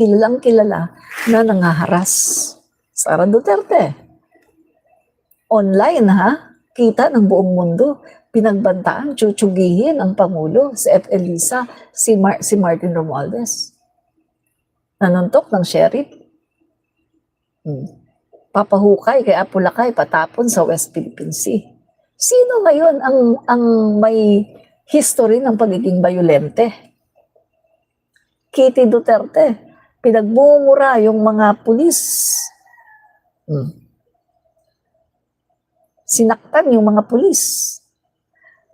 kilalang kilala na nangaharas. Sara Duterte. Online ha, kita ng buong mundo, pinagbantaan, tsutsugihin ang Pangulo, si F. Elisa, si Martin Romualdez. Nanuntok ng sheriff. Papahukay kay Apulacay, patapon sa West Philippine Sea. Sino ngayon ang may history ng pagiging bayolente? Kitty Duterte, pinagbumura yung mga pulis. Sinaktan yung mga pulis.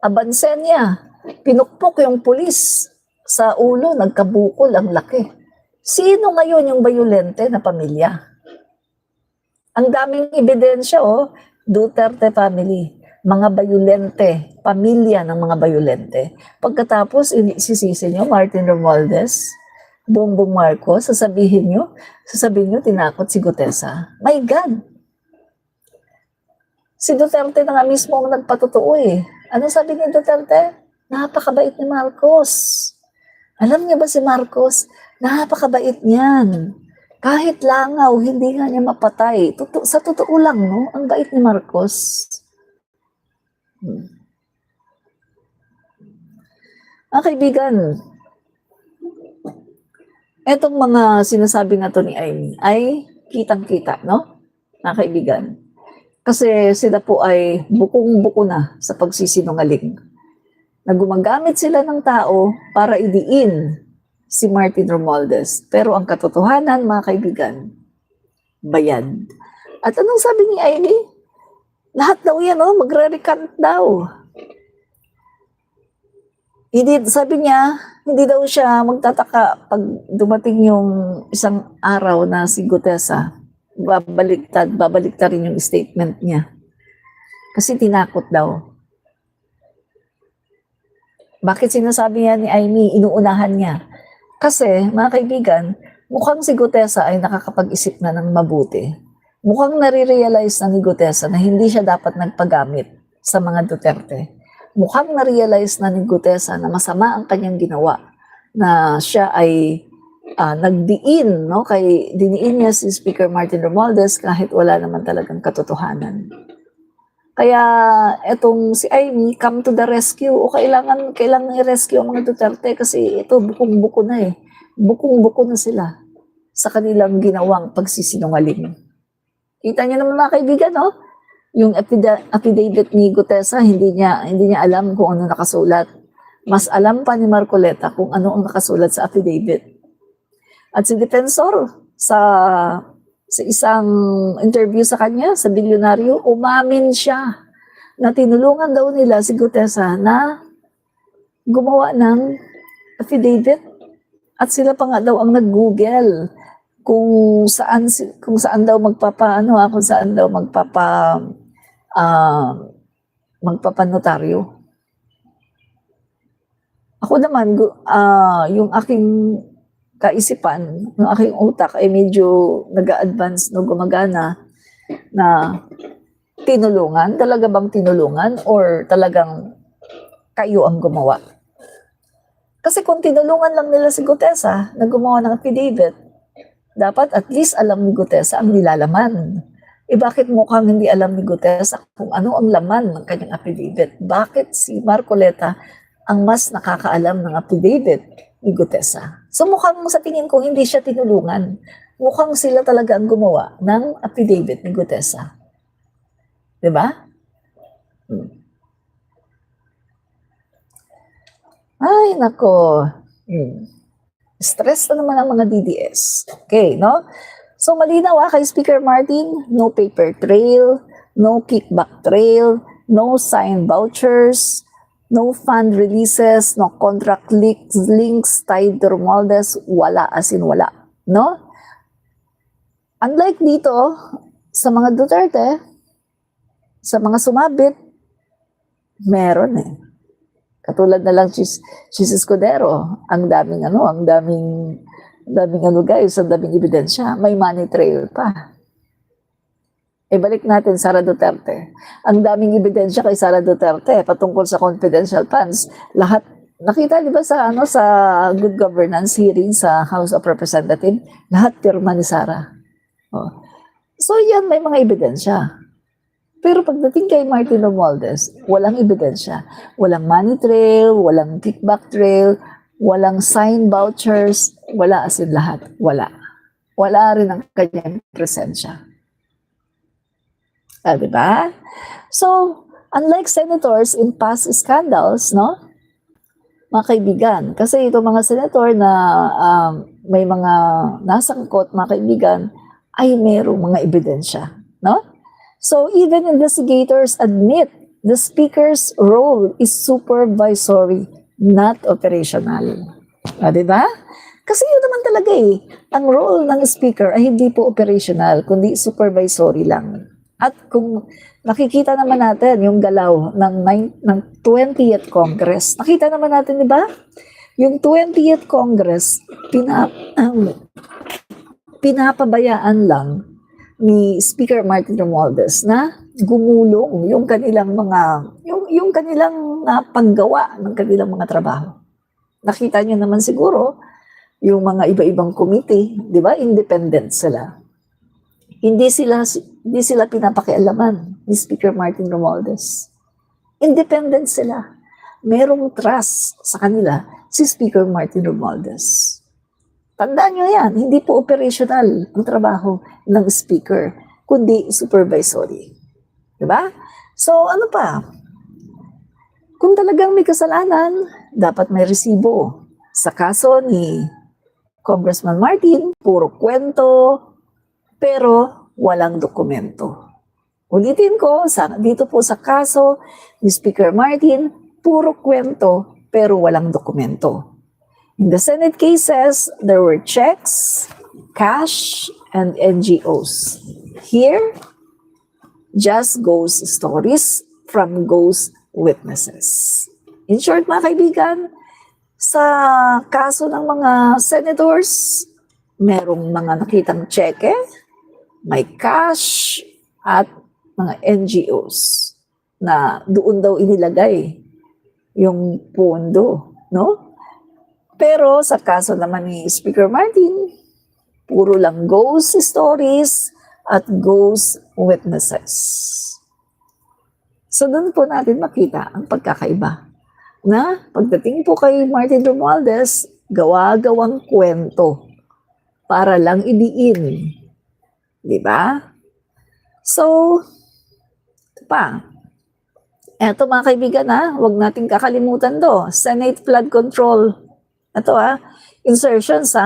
Abansenya, pinukpok yung pulis sa ulo, nagkabukol ang laki. Sino ngayon yung bayolente na pamilya? Ang daming ebidensya, Duterte family, mga bayolente, pamilya ng mga bayolente. Pagkatapos, isisisi nyo, Martin Romualdez, Bongbong Marcos, sasabihin nyo, tinakot si Gutesa. My God! Si Duterte na nga mismo ang nagpatotoo eh. Ano sabi ni Duterte? Napakabait ni Marcos. Alam niya ba si Marcos? Napakabait niyan. Kahit langaw, hindi nga niya mapatay. Sa totoo lang, no? Ang bait ni Marcos. Ang kaibigan, etong mga sinasabi nga to ni Amy ay kitang-kita, no? Mga kaibigan. Kasi sila po ay bukong-buko na sa pagsisinungaling. Na gumagamit sila ng tao para idiin si Martin Romualdez. Pero ang katotohanan, mga kaibigan, bayad. At anong sabi ni Amy? Lahat daw yan, magre-recant daw. Sabi niya, hindi daw siya magtataka pag dumating yung isang araw na si Gutesa, babaliktad rin yung statement niya. Kasi tinakot daw. Bakit sinasabi niya ni Amy, inuunahan niya? Kasi, mga kaibigan, mukhang si Gutesa ay nakakapag-isip na ng mabuti. Mukhang nare-realize na ni Gutesa na hindi siya dapat nagpagamit sa mga Duterte. Mukhang na-realize na ni Gutesa na masama ang kanyang ginawa, na siya ay nagdiin, no? Diniin niya si Speaker Martin Romualdez kahit wala naman talagang katotohanan. Kaya etong si Amy, come to the rescue, o kailangan i-rescue ang mga Duterte kasi ito bukong-buko na eh. Bukong-buko na sila sa kanilang ginawang pagsisinungaling. Kita niyo naman mga kaibigan, no? Yung affidavit ni Gutesa, hindi niya alam kung ano nakasulat. Mas alam pa ni Marcoleta kung ano ang nakasulat sa affidavit. At si Defensor, sa isang interview sa kanya, sa bilyonaryo, umamin siya na tinulungan daw nila si Gutesa na gumawa ng affidavit. At sila pa nga daw ang nag-Google kung saan daw magpapanotaryo. Ako naman, yung aking kaisipan, yung aking utak ay medyo nag-a-advance, no, gumagana na tinulungan. Talaga bang tinulungan or talagang kayo ang gumawa? Kasi kung tinulungan lang nila si Gutesa na gumawa ng affidavit, dapat at least alam ni Gutesa ang nilalaman. Bakit mukhang hindi alam ni Gutesa kung ano ang laman ng kanyang affidavit? Bakit si Marcoleta ang mas nakakaalam ng affidavit ni Gutesa? So mukhang sa tingin ko hindi siya tinulungan. Mukhang sila talaga ang gumawa ng affidavit ni Gutesa. Diba? Ay, nako. Stress na naman ang mga DDS. Okay, no? So, malinaw kay Speaker Martin, no paper trail, no kickback trail, no signed vouchers, no fund releases, no contract links tied to Romualdez, wala as in wala. No? Unlike dito, sa mga Duterte, sa mga sumabit, meron eh. Katulad na lang Chis Escudero, ang daming guys, ang daming ebidensya, may money trail pa. Balik natin Sara Duterte. Ang daming ebidensya kay Sara Duterte patungkol sa confidential funds. Lahat Nakita di ba sa sa good governance hearing sa House of Representatives, lahat pirma ni Sara. Oh. So yan, may mga ebidensya. Pero pagdating kay Martin Romualdez, walang ebidensya. Walang money trail, walang kickback trail, walang sign vouchers, wala as in lahat. Wala. Wala rin ang kanyang presensya. Di ba? So, unlike senators in past scandals, no? Mga kaibigan, kasi ito mga senator na may mga nasangkot, mga kaibigan, ay mayroong mga ebidensya, no? So even investigators admit the speaker's role is supervisory, not operational. Di ba? Kasi yun naman talaga ang role ng speaker ay hindi po operational, kundi supervisory lang. At kung nakikita naman natin yung galaw ng 20th Congress. Nakita naman natin, di ba? Yung 20th Congress, pinapabayaan lang ni Speaker Martin Romualdez na gumulong yung kanilang mga, yung kanilang paggawa ng kanilang mga trabaho. Nakita niyo naman siguro, yung mga iba-ibang committee, di ba? Independent sila. Hindi sila pinapakialaman ni Speaker Martin Romualdez. Independent sila. Merong trust sa kanila si Speaker Martin Romualdez. Tandaan nyo yan, hindi po operational ang trabaho ng Speaker, kundi supervisory. Diba? So, ano pa? Kung talagang may kasalanan, dapat may resibo. Sa kaso ni Congressman Martin, puro kwento, pero walang dokumento. Ulitin ko, dito po sa kaso ni Speaker Martin, puro kwento pero walang dokumento. In the Senate cases, there were checks, cash, and NGOs. Here, just ghost stories from ghost witnesses. In short, mga kaibigan, sa kaso ng mga senators, merong mga nakitang cheque, may cash, at mga NGOs na doon daw inilagay yung pondo, no? Pero sa kaso naman ni Speaker Martin, puro lang ghost stories at ghost witnesses. So doon po natin makita ang pagkakaiba na pagdating po kay Martin Romualdez, gawa-gawang kwento para lang idiin. Di ba? So, ito pa. Eto mga kaibigan huwag nating kakalimutan do. Senate flood control. Ito insertions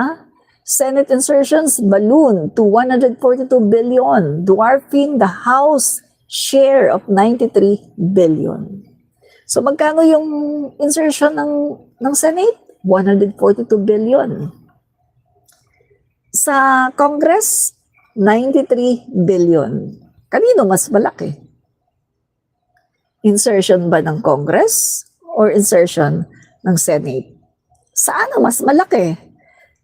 Senate insertions balloon to 142 billion, dwarfing the House share of 93 billion. So magkano yung insertion ng Senate? 142 billion. Sa Congress, 93 billion. Kanino mas malaki? Insertion ba ng Congress or insertion ng Senate? Saan ang mas malaki?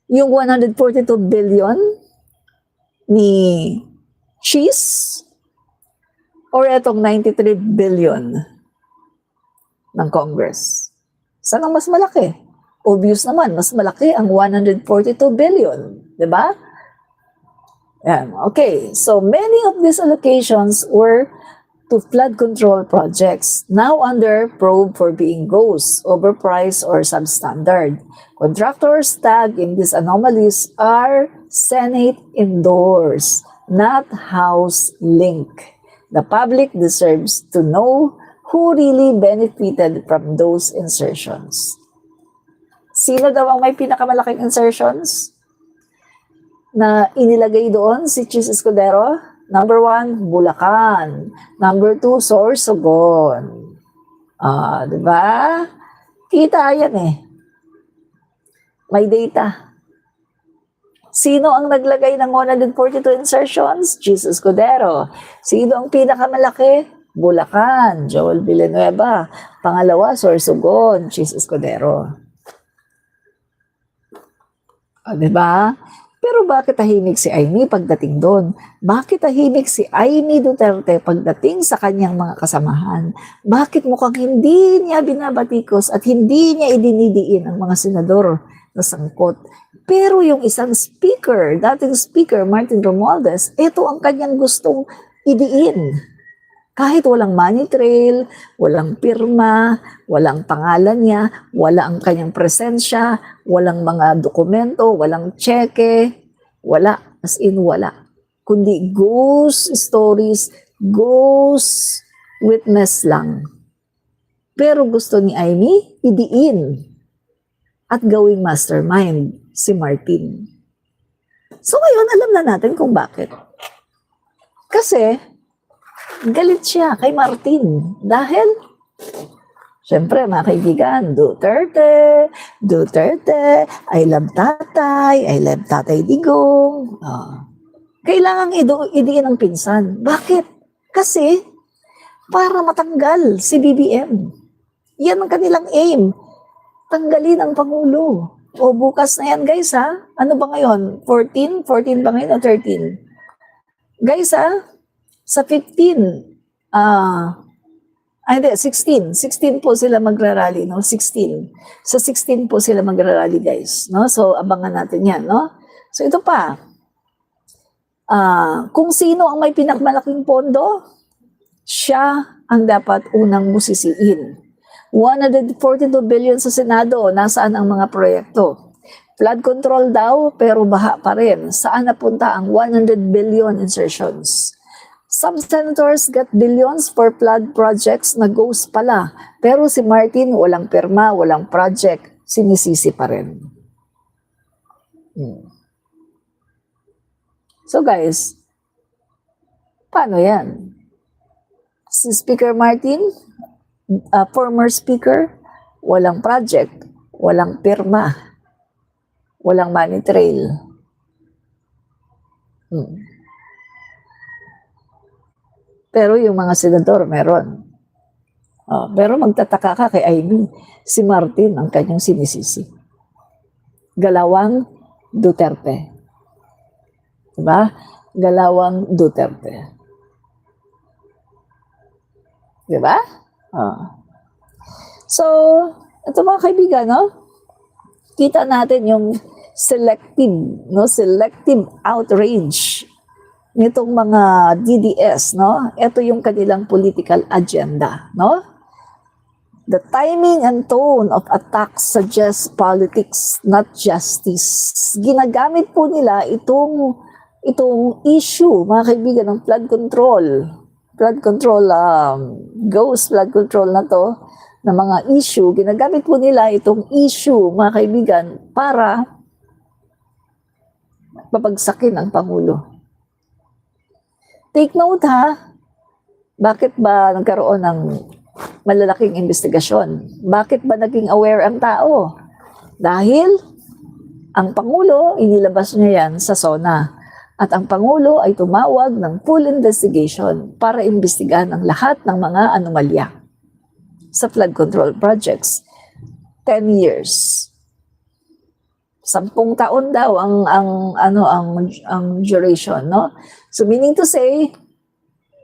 Yung 142 billion ni Cheese or etong 93 billion ng Congress? Saan ang mas malaki? Obvious naman, mas malaki ang 142 billion. Diba? Okay, so many of these allocations were to flood control projects, now under probe for being ghosts, overpriced, or substandard. Contractors tagged in these anomalies are Senate endorsed, not House link. The public deserves to know who really benefited from those insertions. Sino daw ang may pinakamalaking insertions na inilagay doon? Si Chis Escudero. Number 1, Bulacan. Number 2, Sorsogon. Diba? Kita yan May data. Sino ang naglagay ng 142 insertions? Chis Escudero. Sino ang pinakamalaki? Bulacan. Joel Villanueva. Pangalawa, Sorsogon. Chis Escudero. Diba? Pero bakit tahimik si Amy pagdating doon? Bakit tahimik si Amy Duterte pagdating sa kanyang mga kasamahan? Bakit mukhang hindi niya binabatikos at hindi niya idinidiin ang mga senador na sangkot? Pero yung isang speaker, dating speaker, Martin Romualdez, ito ang kanyang gustong idiin. Kahit walang money trail, walang pirma, walang pangalan niya, wala ang kanyang presensya, walang mga dokumento, walang cheque, wala, as in wala. Kundi ghost stories, ghost witness lang. Pero gusto ni Amy, idiin at gawing mastermind si Martin. So ngayon, alam na natin kung bakit. Kasi, galit siya kay Martin dahil, syempre mga kaibigan, Duterte, I love tatay Digong. Kailangang idiin ang pinsan. Bakit? Kasi, para matanggal si BBM. Yan ang kanilang aim. Tanggalin ang Pangulo. O bukas na yan guys ha. Ano ba ngayon? 14? 14 ba ngayon o 13? Guys ha, sa 15, hindi, 16 po sila magrarally, no? 16. Sa 16 po sila magrarally, guys, no? So, abangan natin yan, no? So, ito pa. Kung sino ang may pinakmalaking pondo, siya ang dapat unang musisiin. 142 billion sa Senado, nasaan ang mga proyekto? Flood control daw, pero baha pa rin. Saan napunta ang 100 billion insertions? Some senators got billions for flood projects na ghost pala. Pero si Martin, walang pirma, walang project, sinisisi pa rin. So guys, paano yan? Si Speaker Martin, former speaker, walang project, walang pirma, walang money trail. Pero yung mga senador, meron. Pero magtataka ka kay Amy, si Martin ang kanyang sinisisi. Galawang Duterte. Diba? Galawang Duterte. Diba? So, ito mga kaibigan, no? Kita natin yung selective outrage nitong mga DDS, no? Ito yung kanilang political agenda, no? The timing and tone of attacks suggests politics, not justice. Ginagamit po nila itong issue, mga kaibigan, ng flood control, ghost flood control na to, na mga issue. Ginagamit po nila itong issue, mga kaibigan, para papagsakin ang Pangulo. Take note ha, bakit ba nagkaroon ng malalaking investigasyon? Bakit ba naging aware ang tao? Dahil ang Pangulo, inilabas niya yan sa SONA. At ang Pangulo ay tumawag ng full investigation para imbestigahan ang lahat ng mga anomalya sa flood control projects. 10 years. 10 taon daw ang duration, no? So meaning to say,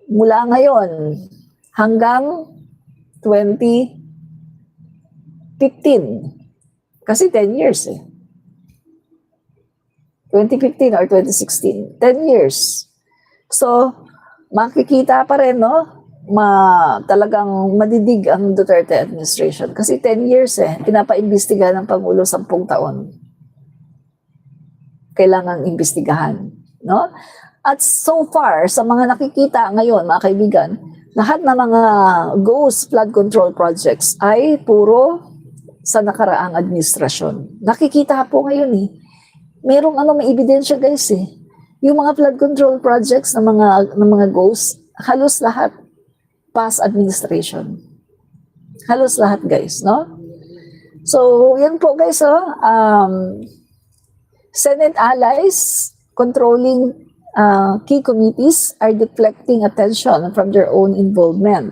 mula ngayon hanggang 2015. Kasi 10 years eh. 2015 or 2016. 10 years. So, makikita pa rin, no? Talagang madidig ang Duterte administration. Kasi 10 years eh. Pinapaimbestigahan ng Pangulo 10 taon. Kailangang imbestigahan, no? At so far, sa mga nakikita ngayon, mga kaibigan, lahat ng mga ghost flood control projects ay puro sa nakaraang administrasyon. Nakikita po ngayon eh. Merong may ebidensya guys eh. Yung mga flood control projects ng mga ghosts, halos lahat past administration. Halos lahat guys, no? So, yan po guys, Senate allies controlling key committees are deflecting attention from their own involvement.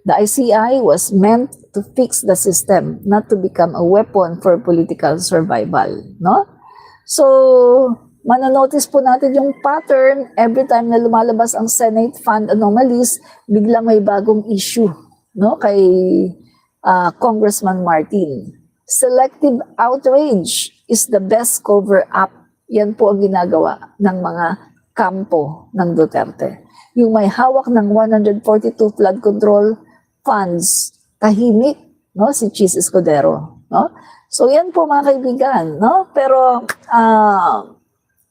The ICI was meant to fix the system, not to become a weapon for political survival, no? So, Mananotice po natin yung pattern every time na lumalabas ang Senate fund anomalies, bigla may bagong issue, no, kay Congressman Martin. Selective outrage is the best cover up. Yan po ang ginagawa ng mga kampo ng Duterte. Yung may hawak ng 142 flood control funds, tahimik, no, si Chis Escudero, no? So yan po mga kaibigan, no? Pero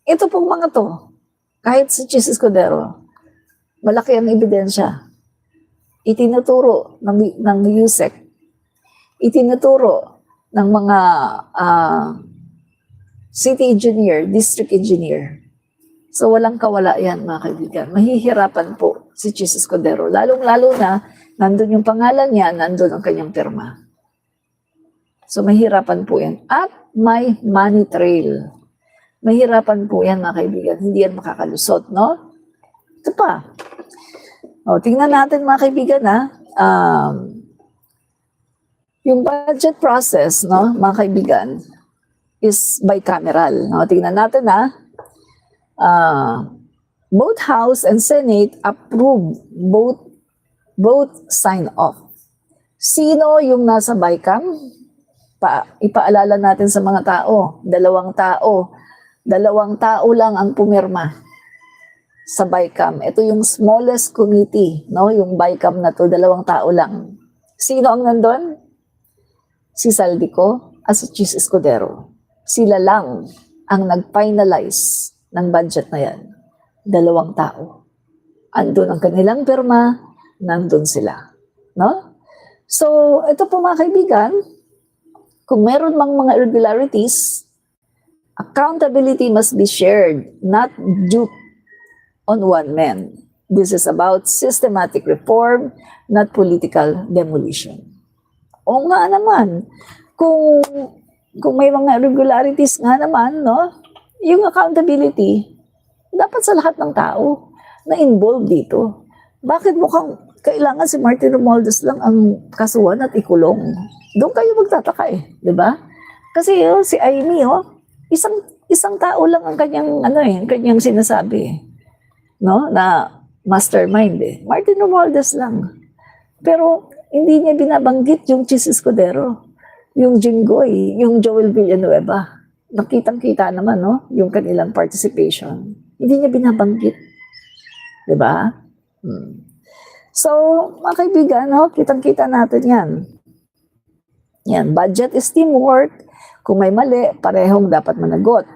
ito pong mga to, kahit si Chis Escudero, malaki ang ebidensya. Itinuturo ng USEC, itinuturo ng mga city engineer, district engineer. So walang kawala yan mga kaibigan. Mahihirapan po si Chis Escudero. Lalong-lalo na, nandun yung pangalan niya, nandun ang kanyang pirma. So mahirapan po yan. At may money trail. Mahirapan po yan mga kaibigan. Hindi yan makakalusot, no? Ito pa. O, tingnan natin mga kaibigan, ha? Yung budget process, no, mga kaibigan, is bicameral. No? Tingnan natin, ha? Both House and Senate approve, both sign off. Sino yung nasa BICAM? Ipaalala natin sa mga tao, dalawang tao lang ang pumirma sa BICAM. Ito yung smallest committee, no? Yung BICAM na to, 2 tao lang. Sino ang nandun? Si Saldico at si Chis Escudero. Sila lang ang nag-finalize ng budget na yan. 2 tao. Andun ang kanilang pirma, nandun sila. No? So, ito po mga kaibigan, kung meron mang mga irregularities, accountability must be shared, not duped on one man. This is about systematic reform, not political demolition. O nga naman, kung may mga irregularities nga naman, no, yung accountability, dapat sa lahat ng tao na involved dito. Bakit mukhang kailangan si Martin Romualdez lang ang kasuhan at ikulong? Doon kayo magtataka di ba? Kasi si Amy, isang tao lang ang kanyang sinasabi, no, na mastermind Martin Romualdez lang. Pero hindi niya binabanggit yung Chis Escudero, yung Jinggoy, yung Joel Villanueva. Nakitang-kita naman, no, yung kanilang participation. Hindi niya binabanggit. Di ba? So, mga kaibigan, no, kitang-kita natin yan. Yan, budget is teamwork. Kung may mali, parehong dapat managot.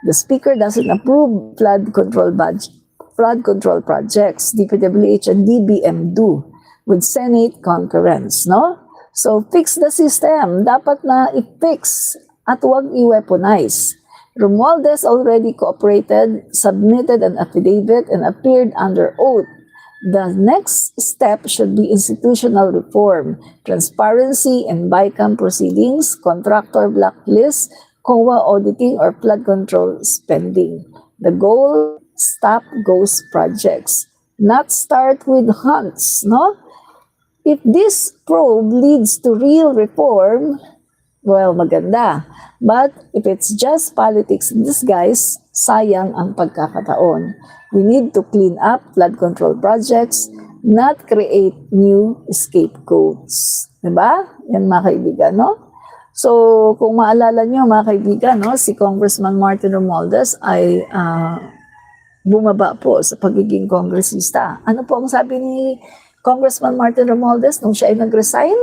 The Speaker doesn't approve flood control projects. DPWH and DBM do with Senate concurrence, no? So, fix the system. Dapat na i-fix at huwag i-weaponize. Romualdez already cooperated, submitted an affidavit, and appeared under oath. The next step should be institutional reform, transparency in BICAM proceedings, contractor blacklist, COA auditing, or flood control spending. The goal, stop ghost projects, not start with hunts, no? If this probe leads to real reform, well, maganda. But if it's just politics in disguise, sayang ang pagkakataon. We need to clean up flood control projects, not create new scapegoats. Diba? Yan mga kaibigan, no? So, kung maalala nyo mga kaibigan, no, si Congressman Martin Romualdez ay bumaba po sa pagiging kongresista. Ano po ang sabi ni Congressman Martin Romualdez nung siya ay nag-resign?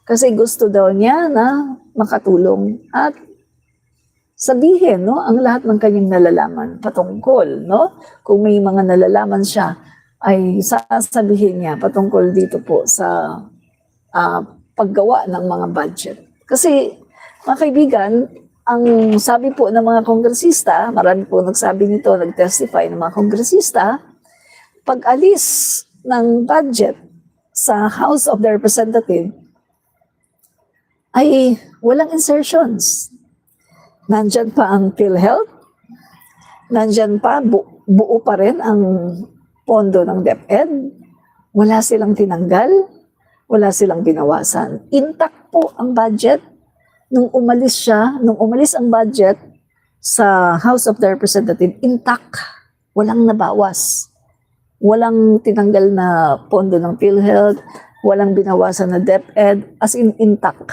Kasi gusto daw niya na makatulong at sabihin, no, ang lahat ng kanyang nalalaman patungkol, no? Kung may mga nalalaman siya, ay sasabihin niya patungkol dito po sa paggawa ng mga budget. Kasi, mga kaibigan, ang sabi po ng mga kongresista, marami po nagsabi nito, nag-testify ng mga kongresista, pag alis ng budget sa House of the Representatives, ay walang insertions. Nandyan pa ang PhilHealth, nandyan pa, buo pa rin ang pondo ng DepEd, wala silang tinanggal, wala silang binawasan. Intact po ang budget. Nung umalis ang budget sa House of the Representatives, intact. Walang nabawas. Walang tinanggal na pondo ng PhilHealth, walang binawasan na DepEd, as in intact.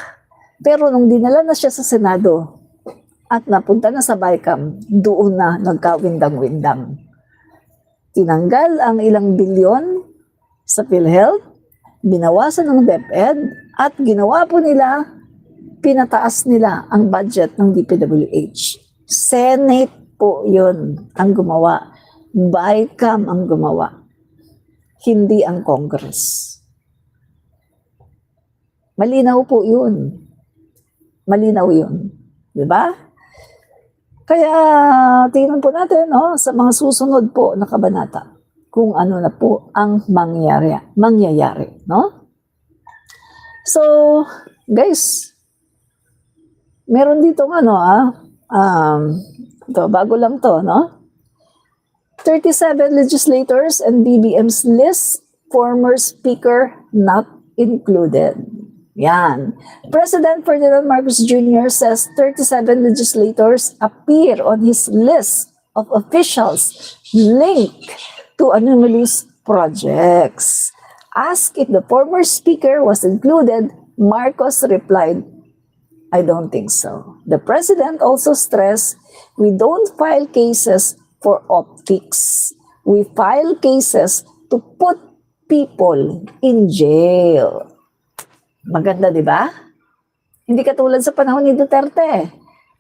Pero nung dinala na siya sa Senado at napunta na sa BICAM, doon na nagkawindang-windang. Tinanggal ang ilang bilyon sa PhilHealth, binawasan ng DepEd, at ginawa po nila, pinataas nila ang budget ng DPWH. Senate po yun ang gumawa. BICAM ang gumawa. Hindi ang Congress. Malinaw po yun. Malinaw yun. Diba? Kaya tingnan po natin sa mga susunod po na kabanata kung ano na po ang mangyayari. No? So, guys, meron dito ito, bago lang to, no? 37 legislators and BBM's list, former speaker not included. Yan. President Ferdinand Marcos Jr. says 37 legislators appear on his list of officials linked to anomalous projects. Asked if the former speaker was included, Marcos replied, I don't think so. The president also stressed, we don't file cases for optics. We file cases to put people in jail. Maganda, di ba? Hindi katulad sa panahon ni Duterte.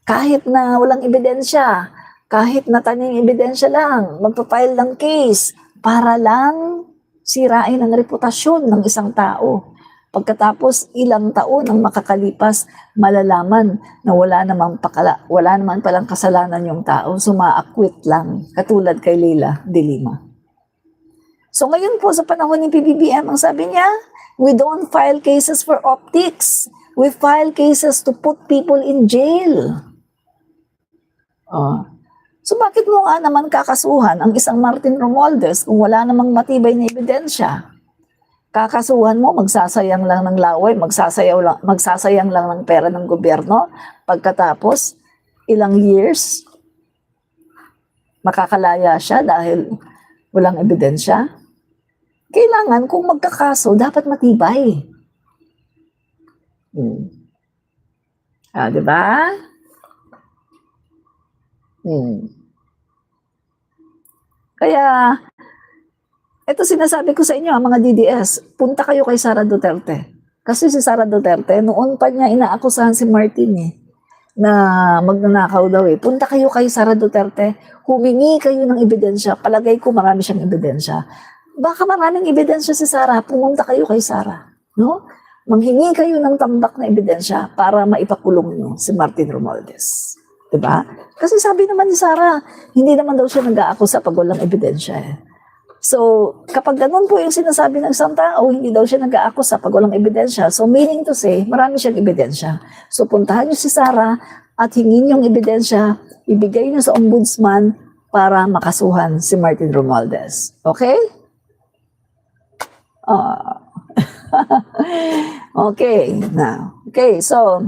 Kahit na walang ebidensya, kahit na tanyang ebidensya lang, magpapile ng case para lang sirain ang reputasyon ng isang tao. Pagkatapos ilang taon ang makakalipas, malalaman na wala naman palang kasalanan yung tao, suma-acquit lang, katulad kay Leila de Lima. So ngayon po sa panahon ni PBBM, ang sabi niya, we don't file cases for optics. We file cases to put people in jail. So bakit mo nga naman kakasuhan ang isang Martin Romualdez kung wala namang matibay na ebidensya? Kakasuhan mo, magsasayang lang ng laway, magsasayang lang ng pera ng gobyerno. Pagkatapos, ilang years, makakalaya siya dahil walang ebidensya. Kailangan, kung magkakaso, dapat matibay. Diba? Kaya, ito sinasabi ko sa inyo, mga DDS, punta kayo kay Sara Duterte. Kasi si Sara Duterte, noon pa niya inaakusahan si Martin na magnanakaw daw. Punta kayo kay Sara Duterte, humingi kayo ng ebidensya. Palagay ko marami siyang ebidensya. Baka maraming ebidensya si Sara, pumunta kayo kay Sara. No? Manghingi kayo ng tambak na ebidensya para maipakulong niyo si Martin Romualdez. Diba? Kasi sabi naman ni Sara, hindi naman daw siya nag-aakusa pag walang ebidensya. So, kapag ganun po yung sinasabi ng isang tao, hindi daw siya nag-aakusa pag walang ebidensya. So, meaning to say, marami siyang ebidensya. So, puntahan niyo si Sara at hingin yung ebidensya, ibigay niyo sa ombudsman para makasuhan si Martin Romualdez. Okay? Okay. Now, okay, so,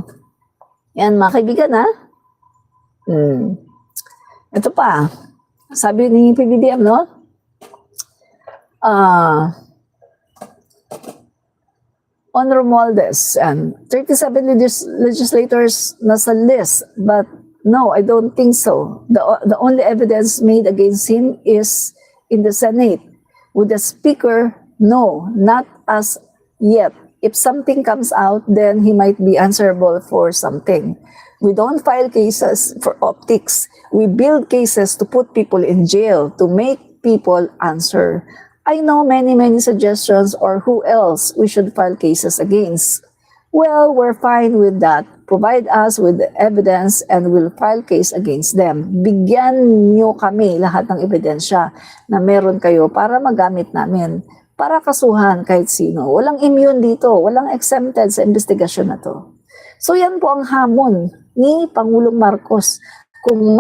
yan mga kaibigan Ito pa, sabi ni PBBM, no? On Romualdez, and 37 legislators nasa list, but no, I don't think so. The only evidence made against him is in the Senate. With the Speaker, no, not as yet. If something comes out, then he might be answerable for something. We don't file cases for optics. We build cases to put people in jail, to make people answer. I know many suggestions or who else we should file cases against. Well, we're fine with that. Provide us with the evidence and we'll file case against them. Bigyan niyo kami lahat ng ebidensya na meron kayo para magamit namin, para kasuhan kahit sino. Walang immune dito, walang exempted sa investigasyon na to. So yan po ang hamon ni Pangulong Marcos. Kung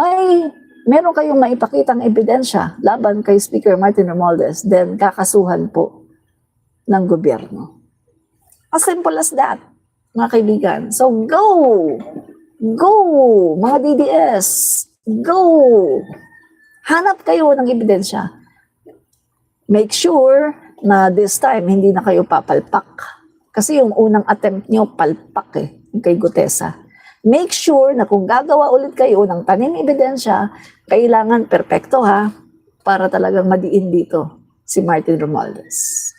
meron kayong maipakitang ebidensya laban kay Speaker Martin Romualdez, then kakasuhan po ng gobyerno. As simple as that, mga kaibigan. So go! Go, mga DDS! Go! Hanap kayo ng ebidensya. Make sure na this time, hindi na kayo papalpak. Kasi yung unang attempt nyo, palpak kay Gutesa. Make sure na kung gagawa ulit kayo ng taning ebidensya, kailangan perpekto ha, para talagang madiin dito si Martin Romualdez.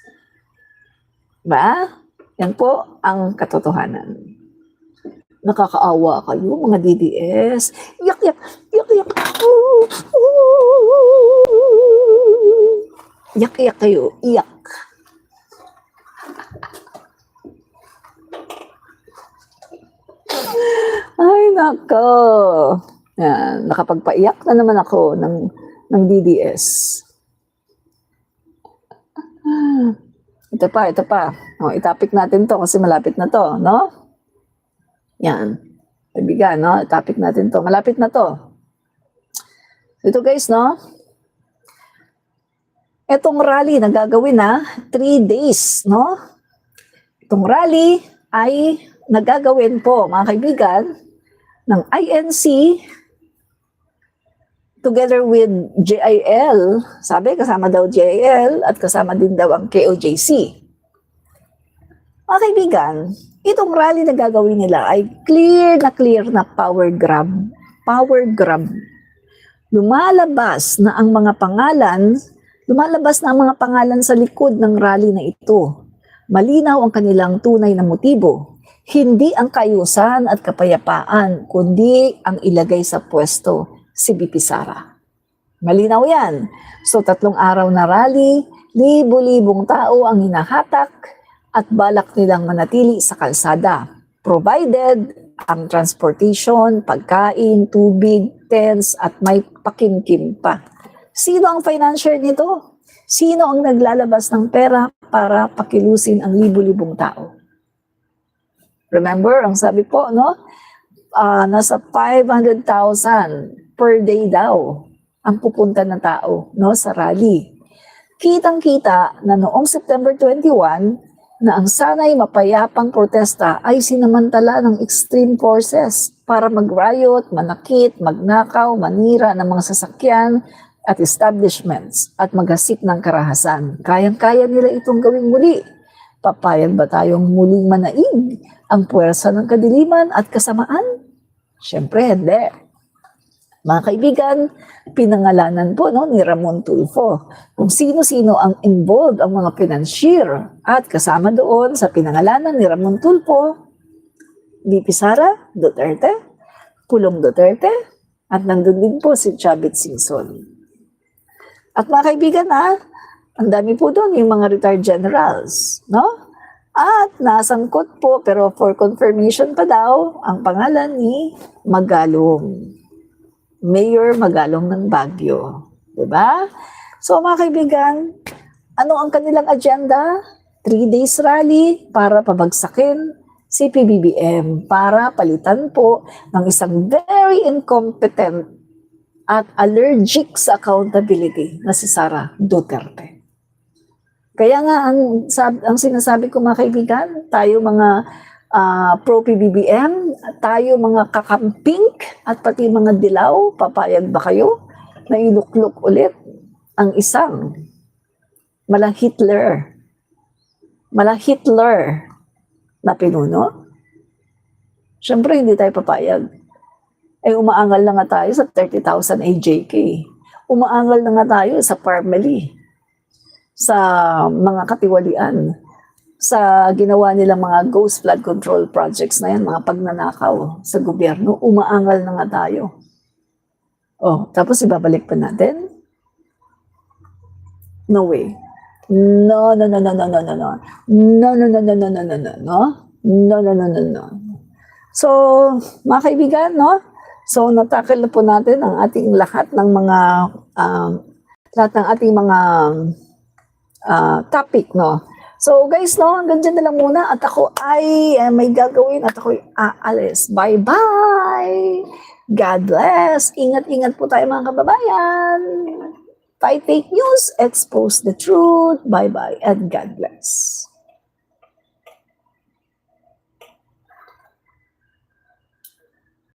Ba? Yan po ang katotohanan. Nakakaawa kayo, mga DDS. Iyak, iyak, iyak, iyak. Iyak, iyak kayo, iyak. Ay, nako. Yan, nakapagpaiyak na naman ako ng DDS. Ito pa. O, itapik natin to kasi malapit na to, no? Yan. Kaibigan, no? Itapik natin to. Malapit na to. Ito guys, no? Itong rally na gagawin na 3 days, no? Itong rally ay nagagawin po, mga kaibigan, ng INC together with JIL. Sabi, kasama daw JIL at kasama din daw ang KOJC. Mga kaibigan, itong rally na gagawin nila ay clear na power grab. Power grab. Lumalabas na ang mga pangalan sa likod ng rally na ito. Malinaw ang kanilang tunay na motibo. Hindi ang kaayusan at kapayapaan, kundi ang ilagay sa pwesto si BP Sara. Malinaw yan. So 3 araw na rally, libo-libong tao ang hinahatak at balak nilang manatili sa kalsada. Provided ang transportation, pagkain, tubig, tents at may pakimkim pa. Sino ang financier nito? Sino ang naglalabas ng pera para pakilusin ang libo-libong tao? Remember, ang sabi po, no? Nasa 500,000 per day daw ang pupunta na tao, no, sa rally. Kitang-kita na noong September 21 na ang sanay mapayapang protesta ay sinamantala ng extreme forces para mag-riot, manakit, magnakaw, manira ng mga sasakyan at establishments at maghasik ng karahasan. Kayang-kaya nila itong gawing muli. Papayag ba tayong muling manaig ang puwersa ng kadiliman at kasamaan? Siyempre, hindi. Mga kaibigan, pinangalanan po ni Ramon Tulfo kung sino-sino ang involved, ang mga financier. At kasama doon sa pinangalanan ni Ramon Tulfo, BP Sara Duterte, Pulong Duterte, at nandun din po si Chavit Singson. At mga kaibigan, ang dami po doon yung mga retired generals, no? At nasangkot po, pero for confirmation pa daw, ang pangalan ni Magalong. Mayor Magalong ng Baguio. Diba? So mga kaibigan, ano ang kanilang agenda? 3 days rally para pabagsakin si PBBM, para palitan po ng isang very incompetent at allergic sa accountability na si Sara Duterte. Kaya nga ang sinasabi ko mga kaibigan, tayo mga pro-PBBM, tayo mga kakamping at pati mga dilaw, papayag ba kayo na iluklok ulit ang isang mala Hitler na pinuno? Siyempre hindi tayo papayag. Umaangal na nga tayo sa 30,000 AJK. Umaangal na nga tayo sa family, sa mga katiwalian, sa ginawa nilang mga ghost flood control projects na yan, mga pagnanakaw sa gobyerno. Umaangal na nga tayo. Tapos ibabalik pa natin? No way. No. So, mga kaibigan, no? So, natakil na po natin ang ating lahat ng mga topic, no? So, guys, no, hanggang dyan na lang muna at ako ay may gagawin at ako'y aalis. Bye-bye! God bless! Ingat-ingat po tayo mga kababayan! Fight fake news, expose the truth. Bye-bye and God bless.